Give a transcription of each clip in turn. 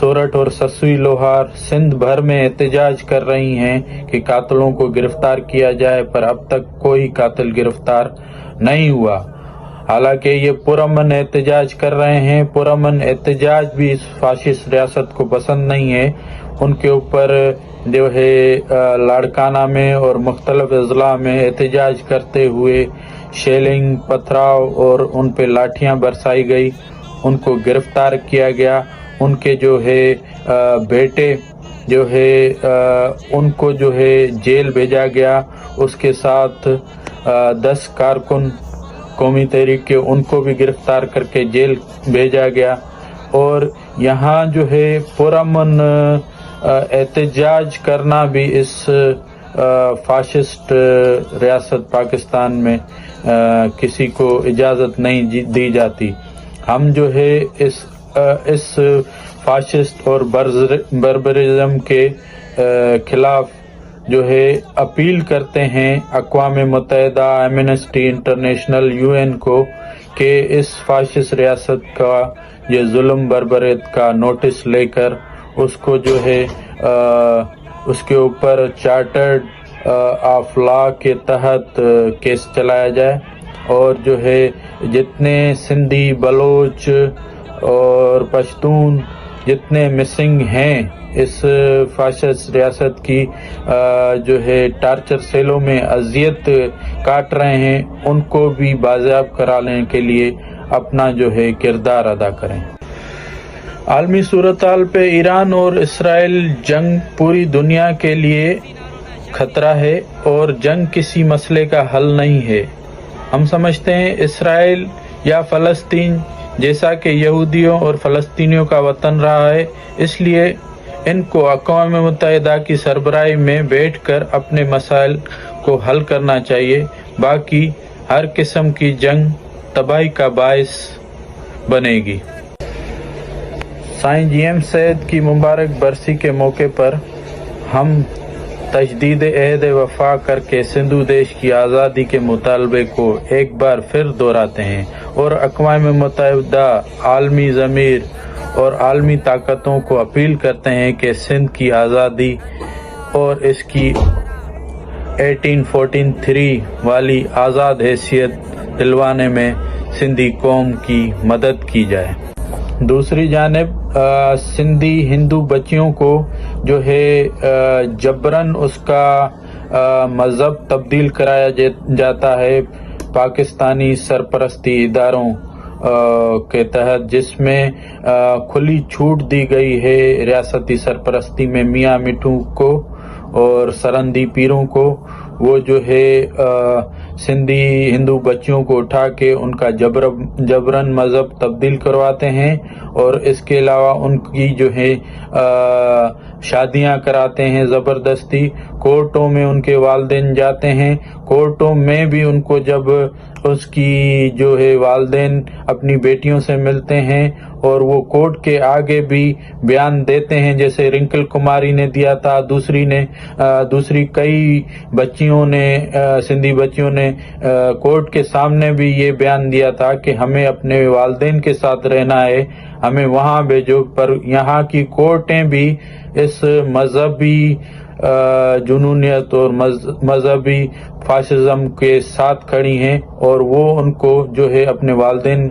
Sort اور سسوی لوہار سندھ بھر میں احتجاج کر رہی ہیں کہ قاتلوں کو گرفتار کیا جائے، پر اب تک کوئی قاتل گرفتار نہیں ہوا۔ حالانکہ یہ پرامن احتجاج کر رہے ہیں، پرامن احتجاج بھی اس فاشسٹ ریاست کو پسند نہیں ہے۔ ان کے اوپر جو ہے لاڑکانہ میں اور مختلف اضلاع میں احتجاج کرتے ہوئے شیلنگ، پتھراؤ اور ان پہ لاٹھیاں برسائی گئی، ان کو گرفتار کیا گیا، ان کے جو ہے بیٹے جو ہے ان کو جو ہے جیل بھیجا گیا، اس کے ساتھ 10 کارکن قومی تحریک کے ان کو بھی گرفتار کر کے جیل بھیجا گیا۔ اور یہاں جو ہے پرامن احتجاج کرنا بھی اس فاشسٹ ریاست پاکستان میں کسی کو اجازت نہیں دی جاتی۔ ہم جو ہے اس فاشسٹ اور بربرزم کے خلاف جو ہے اپیل کرتے ہیں اقوام متحدہ، ایمنسٹی انٹرنیشنل، UN کو کہ اس فاشسٹ ریاست کا یہ ظلم بربریت کا نوٹس لے کر اس کو جو ہے اس کے اوپر چارٹرڈ آف لا کے تحت کیس چلایا جائے، اور جو ہے جتنے سندھی، بلوچ اور پشتون جتنے مسنگ ہیں اس فاشسٹ ریاست کی جو ہے ٹارچر سیلوں میں اذیت کاٹ رہے ہیں، ان کو بھی بازیاب کرانے کے لیے اپنا جو ہے کردار ادا کریں۔ عالمی صورتحال پہ ایران اور اسرائیل جنگ پوری دنیا کے لیے خطرہ ہے، اور جنگ کسی مسئلے کا حل نہیں ہے۔ ہم سمجھتے ہیں اسرائیل یا فلسطین جیسا کہ یہودیوں اور فلسطینیوں کا وطن رہا ہے، اس لیے ان کو اقوام متحدہ کی سربراہی میں بیٹھ کر اپنے مسائل کو حل کرنا چاہیے، باقی ہر قسم کی جنگ تباہی کا باعث بنے گی۔ سائیں GM سید کی مبارک برسی کے موقع پر ہم تجدید عہد وفا کر کے سندھو دیش کی آزادی کے مطالبے کو ایک بار پھر دہراتے ہیں، اور اقوام متحدہ، عالمی ضمیر اور عالمی طاقتوں کو اپیل کرتے ہیں کہ سندھ کی آزادی اور اس کی 1843 والی آزاد حیثیت دلوانے میں سندھی قوم کی مدد کی جائے۔ دوسری جانب سندھی ہندو بچیوں کو جو ہے جبراً اس کا مذہب تبدیل کرایا جاتا ہے پاکستانی سرپرستی اداروں کے تحت، جس میں کھلی چھوٹ دی گئی ہے ریاستی سرپرستی میں میاں مٹھو کو اور سرندی پیروں کو۔ وہ جو ہے سندھی ہندو بچیوں کو اٹھا کے ان کا جبراً مذہب تبدیل کرواتے ہیں، اور اس کے علاوہ ان کی جو ہے شادیاں کراتے ہیں زبردستی۔ کورٹوں میں ان کے والدین جاتے ہیں، کورٹوں میں بھی ان کو جب اس کی جو ہے والدین اپنی بیٹیوں سے ملتے ہیں اور وہ کورٹ کے آگے بھی بیان دیتے ہیں، جیسے رنکل کماری نے دیا تھا، دوسری کئی بچیوں نے، سندھی بچیوں نے کورٹ کے سامنے بھی یہ بیان دیا تھا کہ ہمیں اپنے والدین کے ساتھ رہنا ہے، ہمیں وہاں بھیجو۔ پر یہاں کی کورٹیں بھی اس مذہبی جنونیت اور مذہبی فاشزم کے ساتھ کھڑی ہیں، اور وہ ان کو جو ہے اپنے والدین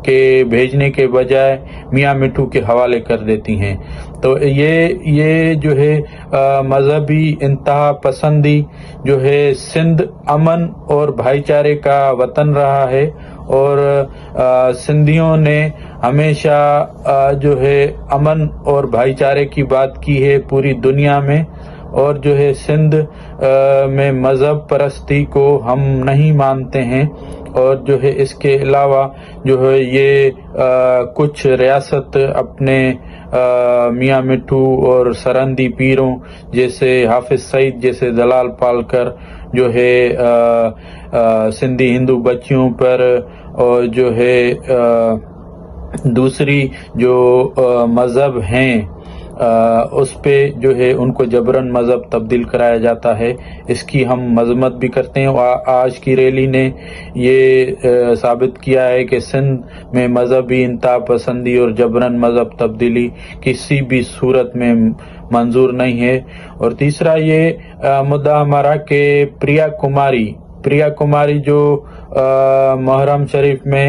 کے بھیجنے کے بجائے میاں مٹھو کے حوالے کر دیتی ہیں۔ تو یہ جو ہے مذہبی انتہا پسندی جو ہے سندھ امن اور بھائی چارے کا وطن رہا ہے، اور سندھیوں نے ہمیشہ جو ہے امن اور بھائی چارے کی بات کی ہے پوری دنیا میں، اور جو ہے سندھ میں مذہب پرستی کو ہم نہیں مانتے ہیں۔ اور جو ہے اس کے علاوہ جو ہے یہ کچھ ریاست اپنے میاں مٹھو اور سرندی پیروں جیسے حافظ سعید جیسے دلال پالکر جو ہے سندھی ہندو بچیوں پر، اور جو ہے دوسری جو مذہب ہیں اس پہ جو ہے ان کو جبراً مذہب تبدیل کرایا جاتا ہے. اس کی ہم مذمت بھی کرتے ہیں. آج کی ریلی نے یہ ثابت کیا ہے کہ سندھ میں مذہبی انتہا پسندی اور جبراً مذہب تبدیلی کسی بھی صورت میں منظور نہیں ہے. اور تیسرا یہ مدعا ہمارا کہ پریا کماری جو محرم شریف میں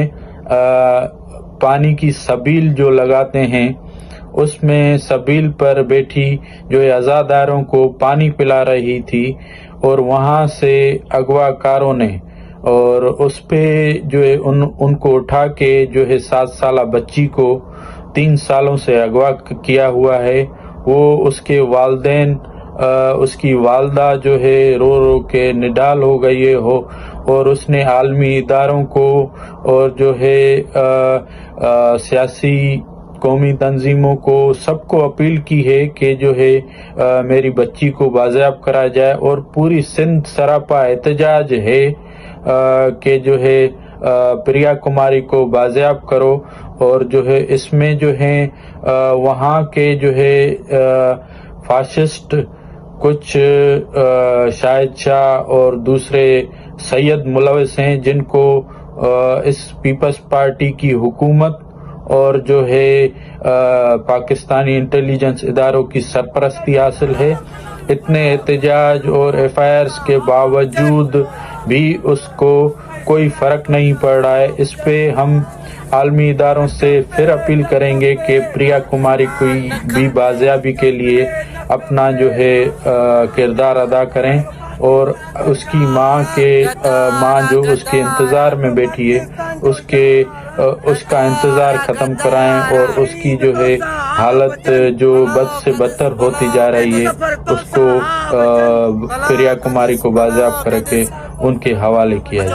پانی کی سبیل جو لگاتے ہیں، اس میں سبیل پر بیٹھی جو عزاداروں کو پانی پلا رہی تھی اور وہاں سے اغوا کاروں نے اور اس پہ جو ہے ان کو اٹھا کے جو ہے 7 سالہ بچی کو 3 سالوں سے اغوا کیا ہوا ہے. وہ اس کے والدین اس کی والدہ جو ہے رو رو کے نڈال ہو گئی ہو اور اس نے عالمی اداروں کو اور جو ہے سیاسی قومی تنظیموں کو سب کو اپیل کی ہے کہ جو ہے میری بچی کو بازیاب کرایا جائے. اور پوری سندھ سراپا احتجاج ہے کہ جو ہے پریا کماری کو بازیاب کرو. اور جو ہے اس میں جو ہے وہاں کے جو ہے فاشسٹ کچھ شاہد شاہ اور دوسرے سید ملوث ہیں جن کو اس پیپلز پارٹی کی حکومت اور جو ہے پاکستانی انٹیلیجنس اداروں کی سرپرستی حاصل ہے. اتنے احتجاج اور FIRs کے باوجود بھی اس کو کوئی فرق نہیں پڑ رہا ہے. اس پہ ہم عالمی اداروں سے پھر اپیل کریں گے کہ پریا کماری کو بھی بازیابی کے لیے اپنا جو ہے کردار ادا کریں اور اس کی ماں جو اس کے انتظار میں بیٹھی ہے اس کا انتظار ختم کرائیں اور اس کی جو ہے حالت جو بد سے بدتر ہوتی جا رہی ہے اس کو پریا کماری کو بازیاب کر کے ان کے حوالے کیا جائے.